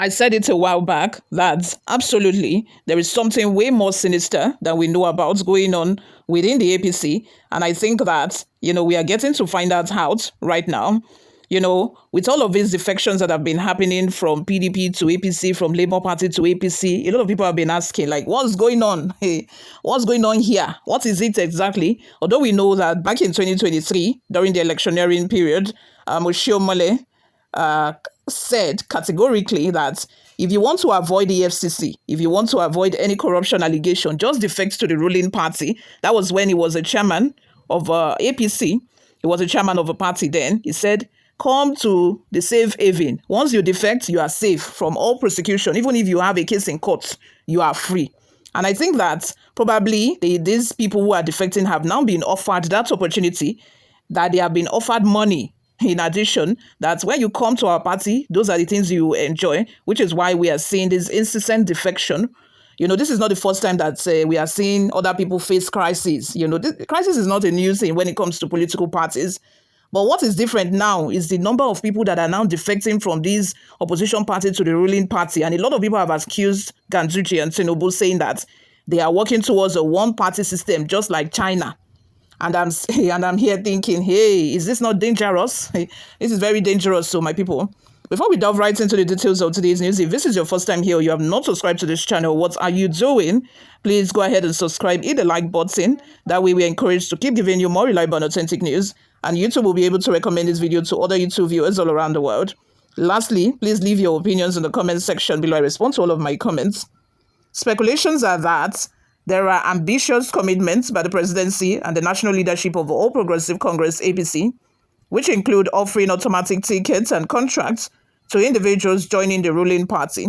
I said it a while back that absolutely there is something way more sinister than we know about going on within the APC. And I think that, we are getting to find that out right now. With all of these defections that have been happening from PDP to APC, from Labour Party to APC, a lot of people have been asking, like, what's going on? Hey, what's going on here? What is it exactly? Although we know that back in 2023, during the electioneering period, Oshiomhole said categorically that if you want to avoid the FCC, if you want to avoid any corruption allegation, just defect to the ruling party. That was when he was a chairman of APC. He was a chairman of a party then. He said, come to the safe haven. Once you defect, you are safe from all prosecution. Even if you have a case in court, you are free. And I think that probably these people who are defecting have now been offered that opportunity, that they have been offered money. In addition, that when you come to our party, those are the things you enjoy, which is why we are seeing this incessant defection. This is not the first time that we are seeing other people face crises. This crisis is not a new thing when it comes to political parties. But what is different now is the number of people that are now defecting from these opposition party to the ruling party. And a lot of people have accused Ganduchi and Tinubu, saying that they are working towards a one-party system, just like China. And I'm here thinking, hey, is this not dangerous? Hey, this is very dangerous, so my people. Before we delve right into the details of today's news, if this is your first time here or you have not subscribed to this channel, what are you doing? Please go ahead and subscribe, hit the like button. That way we're encouraged to keep giving you more reliable and authentic news. And YouTube will be able to recommend this video to other YouTube viewers all around the world. Lastly, please leave your opinions in the comment section below. I respond to all of my comments. Speculations are that there are ambitious commitments by the presidency and the national leadership of All Progressive Congress APC, which include offering automatic tickets and contracts to individuals joining the ruling party.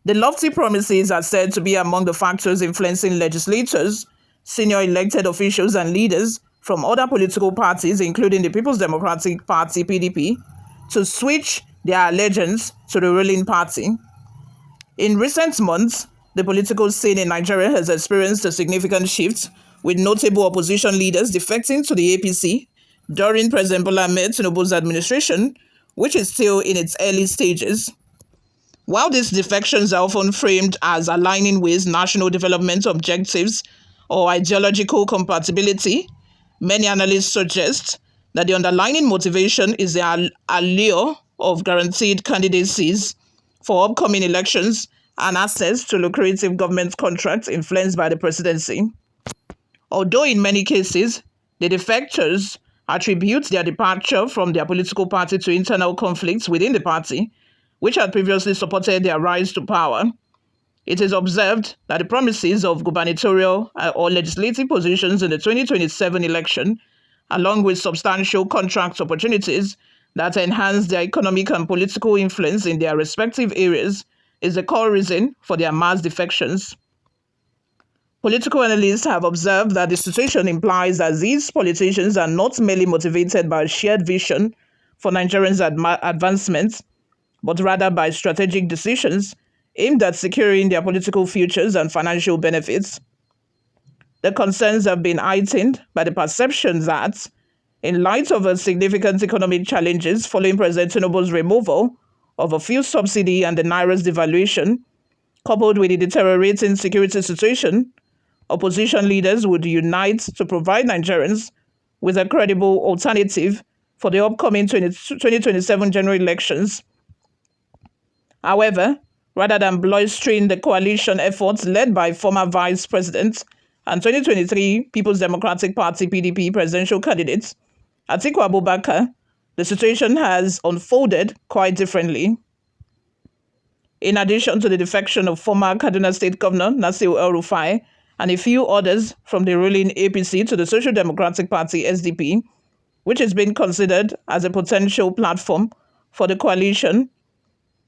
The lofty promises are said to be among the factors influencing legislators, senior elected officials and leaders from other political parties, including the People's Democratic Party (PDP), to switch their allegiance to the ruling party. In recent months, the political scene in Nigeria has experienced a significant shift, with notable opposition leaders defecting to the APC during President Bola Ahmed Tinubu's administration, which is still in its early stages. While these defections are often framed as aligning with national development objectives or ideological compatibility, many analysts suggest that the underlying motivation is the allure of guaranteed candidacies for upcoming elections and access to lucrative government contracts influenced by the presidency. Although in many cases, the defectors attribute their departure from their political party to internal conflicts within the party, which had previously supported their rise to power, it is observed that the promises of gubernatorial or legislative positions in the 2027 election, along with substantial contract opportunities that enhance their economic and political influence in their respective areas, is the core reason for their mass defections. Political analysts have observed that the situation implies that these politicians are not merely motivated by a shared vision for Nigerians' advancement, but rather by strategic decisions aimed at securing their political futures and financial benefits. The concerns have been heightened by the perception that, in light of the significant economic challenges following President Tinubu's removal of a fuel subsidy and the Naira's devaluation, coupled with the deteriorating security situation, opposition leaders would unite to provide Nigerians with a credible alternative for the upcoming 2027 general elections. However, rather than bolstering the coalition efforts led by former Vice President and 2023 People's Democratic Party (PDP) presidential candidate Atiku Abubakar, the situation has unfolded quite differently. In addition to the defection of former Kaduna State Governor Nasir El-Rufai and a few others from the ruling APC to the Social Democratic Party (SDP), which is being considered as a potential platform for the coalition,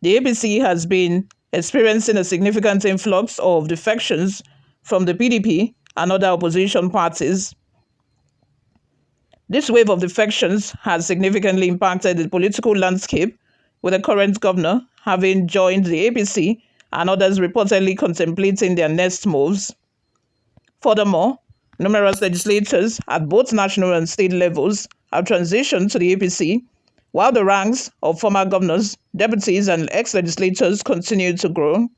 the APC has been experiencing a significant influx of defections from the PDP and other opposition parties. This wave of defections has significantly impacted the political landscape, with the current governor having joined the APC and others reportedly contemplating their next moves. Furthermore, numerous legislators at both national and state levels have transitioned to the APC, while the ranks of former governors, deputies, and ex-legislators continue to grow.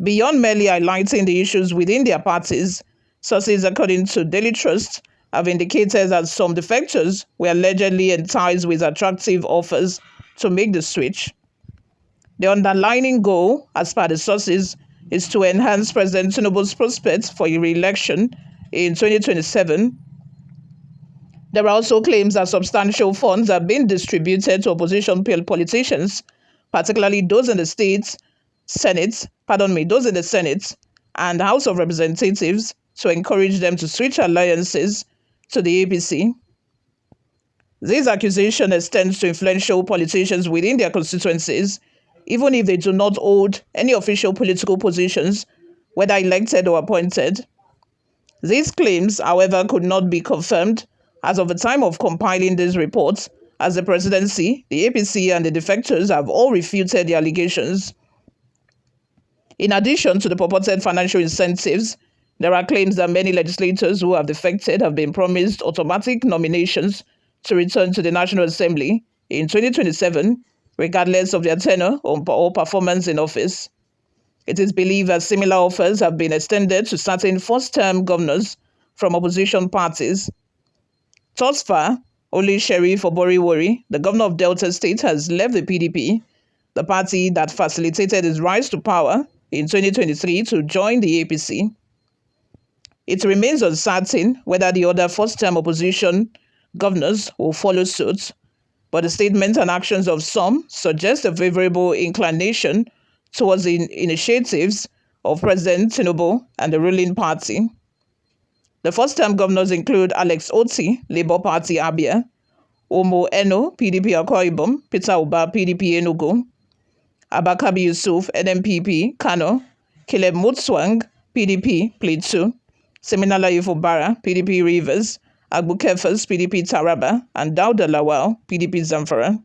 Beyond merely highlighting the issues within their parties, sources according to Daily Trust have indicated that some defectors were allegedly enticed with attractive offers to make the switch. The underlying goal, as per the sources, is to enhance President Tinubu's prospects for re-election in 2027. There are also claims that substantial funds are being distributed to opposition politicians, particularly those in the those in the Senate and House of Representatives, to encourage them to switch alliances to the APC. This accusation extends to influential politicians within their constituencies, even if they do not hold any official political positions, whether elected or appointed. These claims, however, could not be confirmed as of the time of compiling these reports, as the presidency, the APC, and the defectors have all refuted the allegations. In addition to the purported financial incentives, there are claims that many legislators who have defected have been promised automatic nominations to return to the National Assembly in 2027, regardless of their tenure or performance in office. It is believed that similar offers have been extended to certain first-term governors from opposition parties. Thus far, only Sheriff Oboriwori, the governor of Delta State, has left the PDP, the party that facilitated his rise to power in 2023, to join the APC. It remains uncertain whether the other first-term opposition governors will follow suit, but the statements and actions of some suggest a favorable inclination towards the initiatives of President Tinubu and the ruling party. The first-term governors include Alex Otti, Labour Party Abia; Omo Eno, PDP Akwa Ibom; Peter Uba, PDP Enugu; Abakabi Yusuf, NMPP Kano; Caleb Mutswang, PDP Plateau; Seminala Ifubara, PDP Rivers; Agbukefas, PDP Taraba; and Dauda Lawal, PDP Zamfara.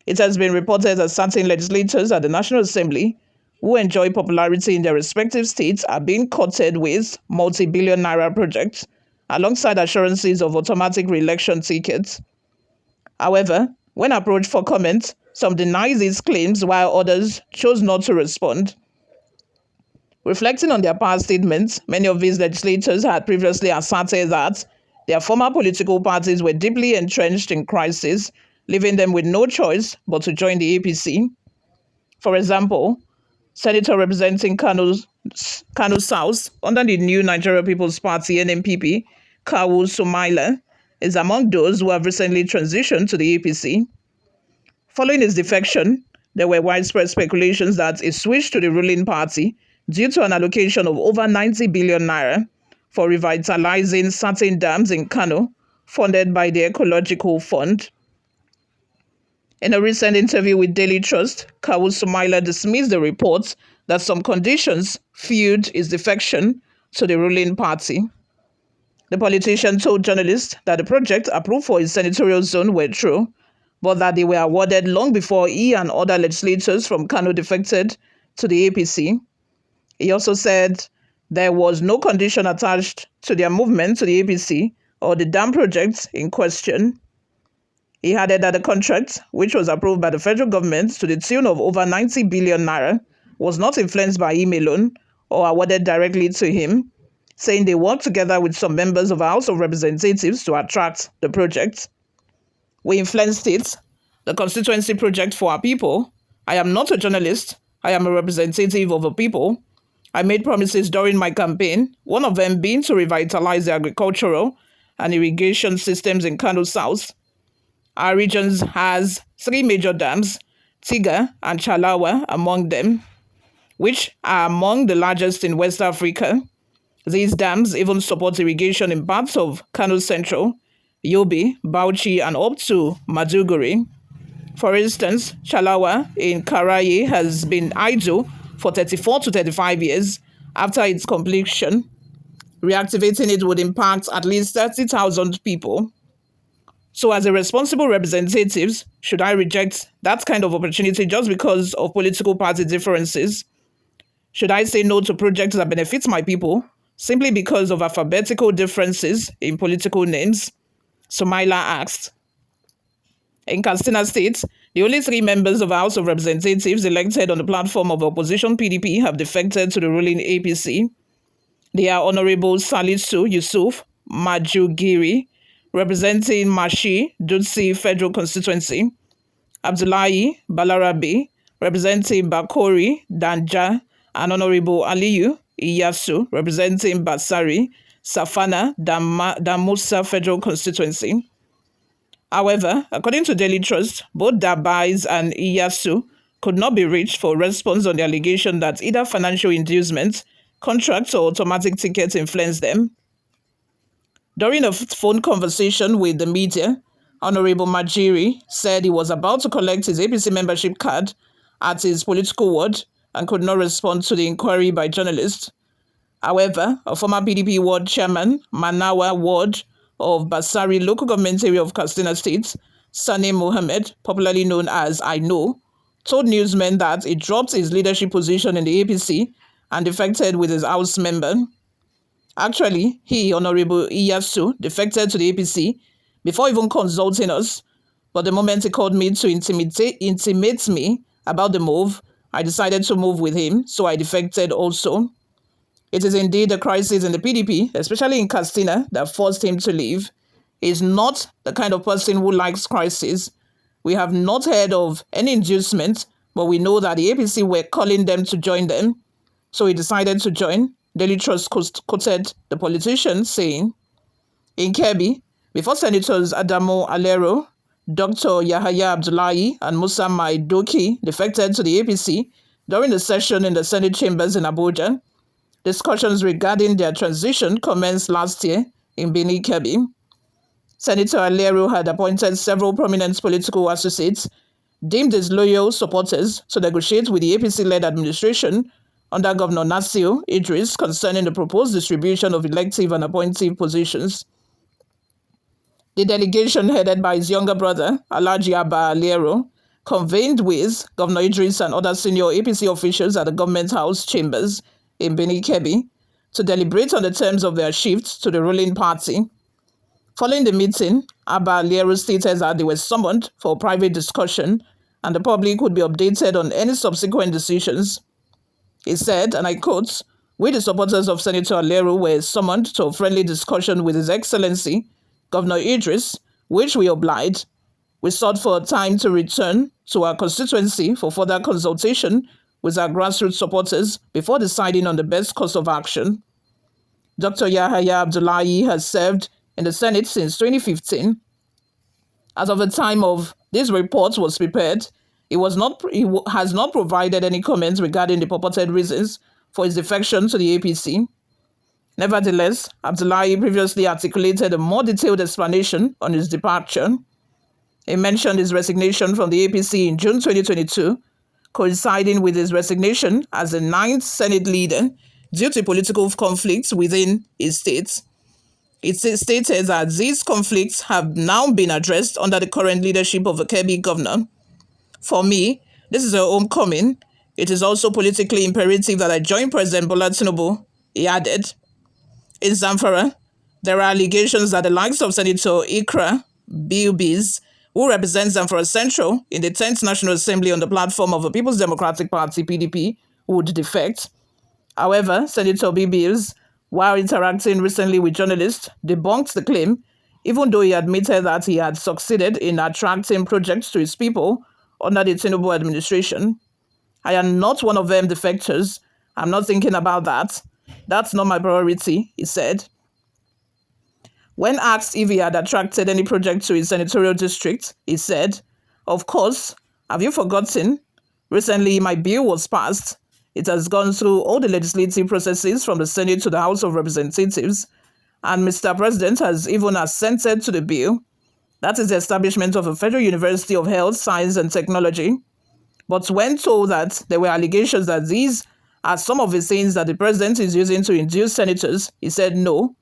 It has been reported that certain legislators at the National Assembly who enjoy popularity in their respective states are being courted with multi-billion naira projects, alongside assurances of automatic re-election tickets. However, when approached for comment, some deny these claims while others chose not to respond. Reflecting on their past statements, many of these legislators had previously asserted that their former political parties were deeply entrenched in crisis, leaving them with no choice but to join the APC. For example, Senator representing Kano South under the new Nigeria People's Party (NNPP), Kawu Sumaila, is among those who have recently transitioned to the APC. Following his defection, there were widespread speculations that he switched to the ruling party due to an allocation of over 90 billion naira for revitalizing certain dams in Kano, funded by the Ecological Fund. In a recent interview with Daily Trust, Kawu Sumaila dismissed the reports that some conditions fueled his defection to the ruling party. The politician told journalists that the projects approved for his senatorial zone were true, but that they were awarded long before he and other legislators from Kano defected to the APC. He also said there was no condition attached to their movement to the APC or the dam projects in question. He added that the contract, which was approved by the federal government to the tune of over 90 billion naira, was not influenced by him alone or awarded directly to him, saying they worked together with some members of the House of Representatives to attract the project. We influenced it, the constituency project for our people. I am not a journalist. I am a representative of the people. I made promises during my campaign, one of them being to revitalize the agricultural and irrigation systems in Kano South. Our region has 3 major dams, Tiga and Chalawa among them, which are among the largest in West Africa. These dams even support irrigation in parts of Kano Central, Yobe, Bauchi, and up to Maduguri. For instance, Chalawa in Karaye has been idle for 34 to 35 years. After its completion, reactivating it would impact at least 30,000 people. So as a responsible representative, should I reject that kind of opportunity just because of political party differences? Should I say no to projects that benefit my people simply because of alphabetical differences in political names? Sumaila asked. In Katsina State, the only 3 members of the House of Representatives elected on the platform of opposition PDP have defected to the ruling APC. They are Honorable Salisu Yusuf Majugiri, representing Mashi Dutsi Federal Constituency, Abdullahi Balarabe, representing Bakori Danja, and Honorable Aliyu Iyasu, representing Basari Safana Damusa Federal Constituency. However, according to Daily Trust, both Dabais and Iyasu could not be reached for response on the allegation that either financial inducement, contracts, or automatic tickets influenced them. During a phone conversation with the media, Honorable Majiri said he was about to collect his APC membership card at his political ward and could not respond to the inquiry by journalists. However, a former PDP ward chairman, Manawa Ward of Basari local government area of Katsina State, Sani Mohammed, popularly known as I Know, told newsmen that he dropped his leadership position in the APC and defected with his house member. Actually, he, Honorable Iyasu, defected to the APC before even consulting us, but the moment he called me to intimate me about the move, I decided to move with him, so I defected also. It is indeed a crisis in the PDP, especially in Katsina, that forced him to leave. He is not the kind of person who likes crisis. We have not heard of any inducement, but we know that the APC were calling them to join them. So he decided to join. Daily Trust quoted the politician saying, in Kebbi, before Senators Adamo Alero, Dr. Yahaya Abdullahi, and Musa Maidoki defected to the APC during the session in the Senate chambers in Abuja, discussions regarding their transition commenced last year in Bini Kebbi. Senator Alero had appointed several prominent political associates, deemed as loyal supporters, to negotiate with the APC-led administration under Governor Nasir Idris concerning the proposed distribution of elective and appointive positions. The delegation, headed by his younger brother, Alhaji Abba Alero, convened with Governor Idris and other senior APC officials at the Government House chambers in Bini Kebbi to deliberate on the terms of their shift to the ruling party. Following the meeting, Abba Alero stated that they were summoned for a private discussion and the public would be updated on any subsequent decisions. He said, and I quote, "We, the supporters of Senator Alero, were summoned to a friendly discussion with His Excellency, Governor Idris, which we obliged. We sought for a time to return to our constituency for further consultation with our grassroots supporters before deciding on the best course of action." Dr. Yahaya Abdullahi has served in the Senate since 2015. As of the time of this report was prepared, he has not provided any comments regarding the purported reasons for his defection to the APC. Nevertheless, Abdullahi previously articulated a more detailed explanation on his departure. He mentioned his resignation from the APC in June 2022, coinciding with his resignation as the 9th Senate leader due to political conflicts within his state. It stated that these conflicts have now been addressed under the current leadership of the Kebbi governor. For me, this is a homecoming. It is also politically imperative that I join President Bola Tinubu, he added. In Zamfara, there are allegations that the likes of Senator Ikra Bilbis, who represents Zamfara Central in the 10th National Assembly on the platform of the People's Democratic Party, PDP, would defect. However, Senator Bilbis, while interacting recently with journalists, debunked the claim, even though he admitted that he had succeeded in attracting projects to his people under the Tinubu administration. "I am not one of them defectors. I'm not thinking about that. That's not my priority," he said. When asked if he had attracted any project to his senatorial district, he said, "Of course, have you forgotten? Recently, my bill was passed. It has gone through all the legislative processes from the Senate to the House of Representatives, and Mr. President has even assented to the bill. That is the establishment of a Federal University of Health, Science and Technology." But when told that there were allegations that these are some of the things that the president is using to induce senators, he said no.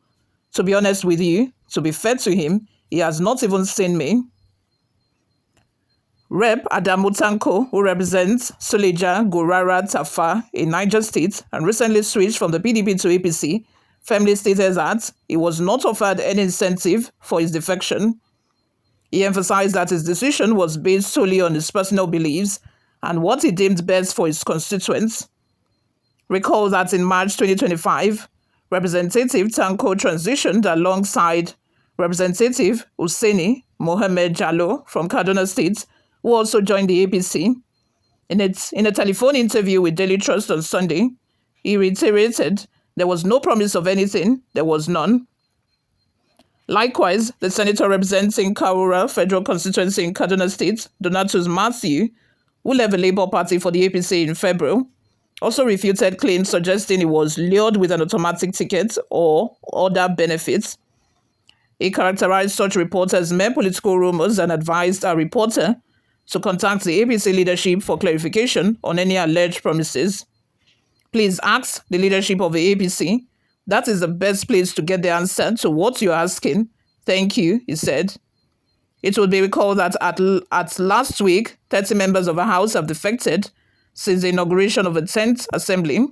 To be honest with you, to be fair to him, he has not even seen me. Rep. Adamu Tanko, who represents Suleja Gurara Tafa in Niger State and recently switched from the PDP to APC, firmly stated that he was not offered any incentive for his defection. He emphasized that his decision was based solely on his personal beliefs and what he deemed best for his constituents. Recall that in March 2025, Representative Tanko transitioned alongside Representative Hussaini Mohammed Jallo from Kaduna State, who also joined the APC. In a telephone interview with Daily Trust on Sunday, he reiterated there was no promise of anything, there was none. Likewise, the senator representing Kaura Federal Constituency in Kaduna State, Donatus Matthew, who left the Labour Party for the APC in February, also refuted claims suggesting he was lured with an automatic ticket or other benefits. He characterized such reports as mere political rumors and advised a reporter to contact the APC leadership for clarification on any alleged promises. Please ask the leadership of the APC. That is the best place to get the answer to what you're asking. Thank you, he said. It will be recalled that at last week, 30 members of the House have defected since the inauguration of the 10th Assembly.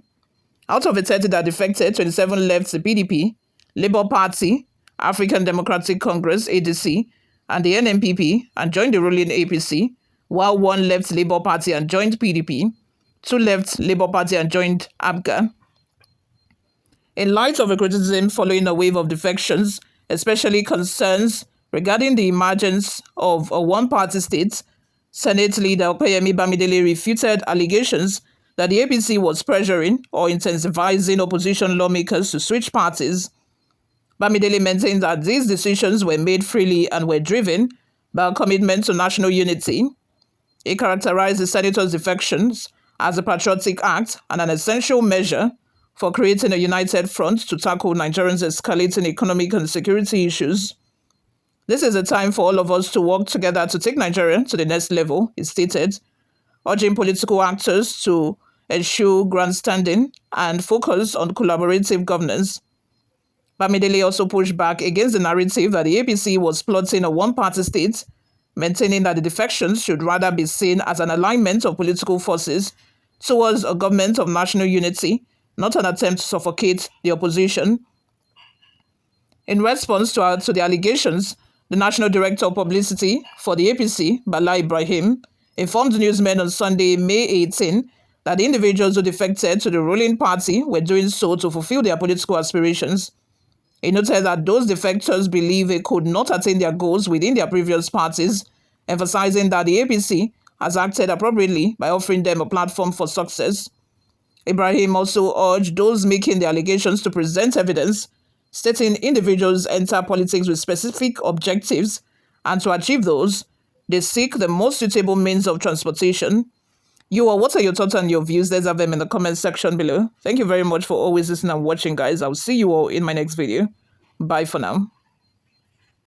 Out of the 30 that defected, 27 left the PDP, Labour Party, African Democratic Congress, ADC, and the NNPP and joined the ruling APC, while one left Labour Party and joined PDP, two left Labour Party and joined ABGA. In light of the criticism following a wave of defections, especially concerns regarding the emergence of a one-party state, Senate leader Opeyemi Bamidele refuted allegations that the APC was pressuring or incentivizing opposition lawmakers to switch parties. Bamidele maintained that these decisions were made freely and were driven by a commitment to national unity. He characterized the senator's defections as a patriotic act and an essential measure for creating a united front to tackle Nigerians' escalating economic and security issues. This is a time for all of us to work together to take Nigeria to the next level, he stated, urging political actors to eschew grandstanding and focus on collaborative governance. Bamidele also pushed back against the narrative that the APC was plotting a one-party state, maintaining that the defections should rather be seen as an alignment of political forces towards a government of national unity, not an attempt to suffocate the opposition. In response to the allegations, the National Director of Publicity for the APC, Bala Ibrahim, informed newsmen on Sunday, May 18, that the individuals who defected to the ruling party were doing so to fulfill their political aspirations. He noted that those defectors believe they could not attain their goals within their previous parties, emphasizing that the APC has acted appropriately by offering them a platform for success. Ibrahim also urged those making the allegations to present evidence, stating individuals enter politics with specific objectives, and to achieve those, they seek the most suitable means of transportation. What are your thoughts and your views? Let's have them in the comment section below. Thank you very much for always listening and watching, guys. I'll see you all in my next video. Bye for now.